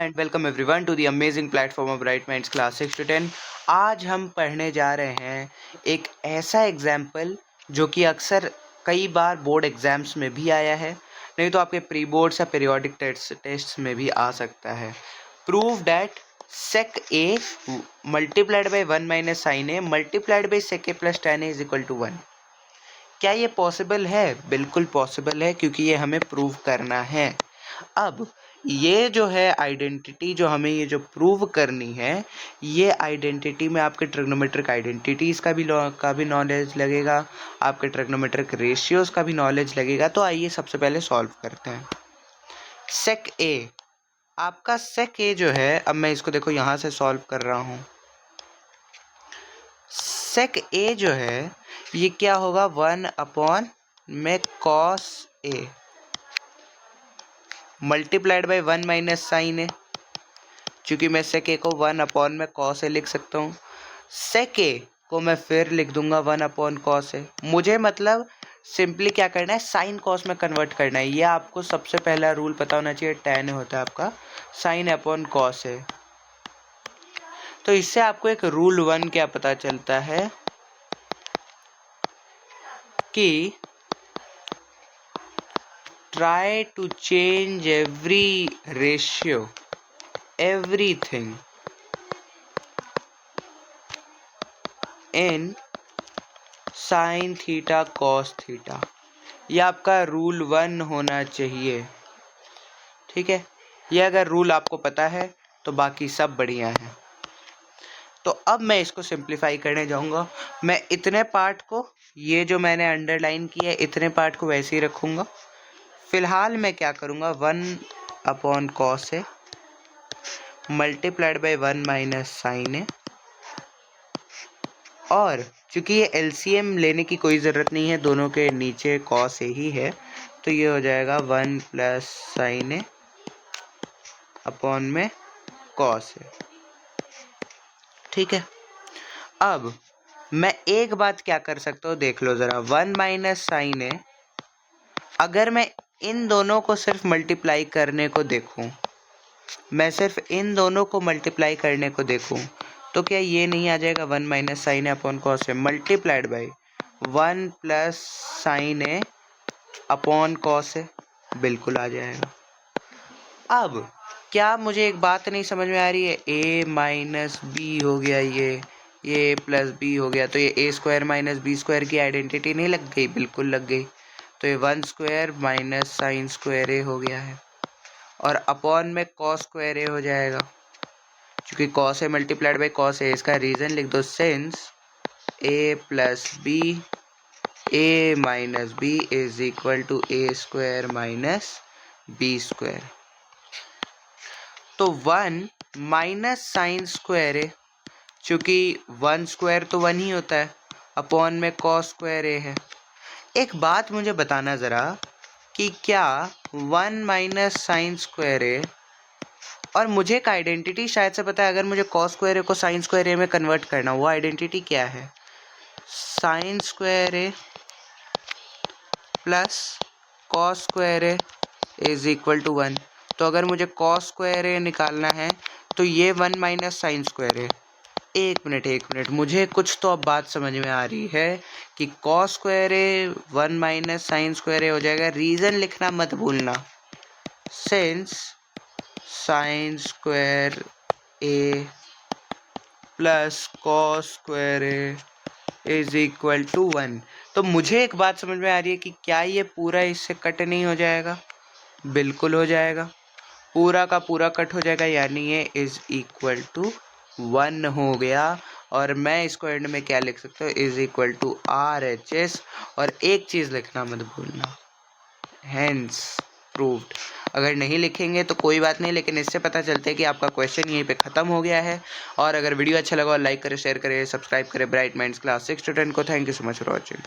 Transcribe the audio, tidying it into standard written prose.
And welcome everyone to the amazing platform of bright minds class 6 to 10। आज हम पढ़ने जा रहे हैं एक ऐसा एग्जाम्पल जो कि अक्सर कई बार बोर्ड एग्जाम्स में भी आया है, नहीं तो आपके प्री बोर्ड्स या पीरियोडिक टेस्ट में भी आ सकता है। Prove that sec a multiplied by 1 minus sine A multiplied by sec a plus tan a is equal to 1। क्या ये पॉसिबल है? बिल्कुल पॉसिबल है, क्योंकि ये हमें प्रूव करना है। अब ये जो है आइडेंटिटी, जो हमें ये जो प्रूव करनी है, ये आइडेंटिटी में आपके ट्रिग्नोमेट्रिक आइडेंटिटीज़ का भी नॉलेज लगेगा, आपके ट्रिग्नोमेट्रिक रेशियोज़ का भी नॉलेज लगेगा। तो आइए सबसे पहले सॉल्व करते हैं। सेक ए, आपका सेक ए जो है, अब मैं इसको देखो यहाँ से सॉल्व कर रहा हूँ। सेक ए जो है ये क्या होगा, 1 अपॉन में cos A multiplied by 1 minus sine A. चूँकि मैं सेक ए को 1 अपॉन में कॉस ए लिख सकता हूँ, सेक ए को मैं फिर लिख दूंगा 1 अपॉन कॉस ए। मुझे मतलब सिंपली क्या करना है, साइन कॉस में कन्वर्ट करना है। ये आपको सबसे पहला रूल पता होना चाहिए, tan होता है आपका साइन अपॉन कॉस ए। तो इससे आपको एक रूल 1 क्या पता चलता है कि try to change every ratio, everything in sin theta cos theta. ये आपका रूल 1 होना चाहिए, ठीक है। ये अगर रूल आपको पता है तो बाकी सब बढ़िया है। तो अब मैं इसको सिंप्लीफाई करने जाऊंगा। मैं इतने पार्ट को, ये जो मैंने अंडरलाइन किया है, इतने पार्ट को वैसे ही रखूंगा। फिलहाल मैं क्या करूँगा, 1 upon cos A multiplied by 1 minus sine A. और चूँकि ये एलसीएम लेने की कोई ज़रूरत नहीं है, दोनों के नीचे कॉस ए ही है, तो ये हो जाएगा 1 प्लस साइन ए अपॉन में कॉस ए, ठीक है। अब मैं एक बात क्या कर सकता हूँ, देख लो ज़रा। 1 माइनस साइन ए, अगर मैं इन दोनों को सिर्फ मल्टीप्लाई करने को देखूं, मैं सिर्फ इन दोनों को मल्टीप्लाई करने को देखूं, तो क्या ये नहीं आ जाएगा 1 minus sine A upon cos A multiplied by 1 plus sine A upon cos A? बिल्कुल आ जाएगा। अब क्या मुझे एक बात नहीं समझ में आ रही है, ए माइनस बी हो गया, ये प्लस बी हो गया, तो ये ए स्क्वायर माइनस बी स्क्वायर की आइडेंटिटी नहीं लग गई? बिल्कुल लग गई। तो ये 1 square minus sine square A हो गया है, और अपॉन में कॉस स्क्वायर ए हो जाएगा, क्योंकि cos A multiplied by cos A. इसका रीज़न लिख दो, since A plus B, A minus B is equal to A square minus B square. तो 1 माइनस साइन स्क्वायर ए, चूँकि 1 स्क्वायर तो 1 ही होता है, अपॉन में कॉस स्क्वायर ए है। एक बात मुझे बताना ज़रा कि क्या 1 माइनस साइन स्क्वायर ए, और मुझे एक आइडेंटिटी शायद से पता है, अगर मुझे कॉस स्क्वायर ए को साइन स्क्वायर ए में कन्वर्ट करना, वो आइडेंटिटी क्या है, sine square A plus cos square A is equal to 1। तो अगर मुझे कॉस स्क्वायर ए निकालना है तो ये 1 माइनस साइन स्क्वायर ए। एक मिनट, मुझे कुछ तो अब बात समझ में आ रही है कि cos square A 1 minus sine square A हो जाएगा। रीज़न लिखना मत भूलना, since sine square A plus cos square A is equal to 1। तो मुझे एक बात समझ में आ रही है कि क्या ये पूरा इससे कट नहीं हो जाएगा? बिल्कुल हो जाएगा, पूरा का पूरा कट हो जाएगा, यानी ये इज इक्वल टू 1 हो गया। और मैं इसको एंड में क्या लिख सकता हूँ, इज इक्वल टू RHS। और एक चीज़ लिखना मत भूलना, हेंस प्रूव्ड। अगर नहीं लिखेंगे तो कोई बात नहीं, लेकिन इससे पता चलता है कि आपका क्वेश्चन यहीं पे ख़त्म हो गया है। और अगर वीडियो अच्छा लगा, लाइक करें, शेयर करें, सब्सक्राइब करें ब्राइट माइंड्स क्लास 6 to 10 को। Thank you so much for watching.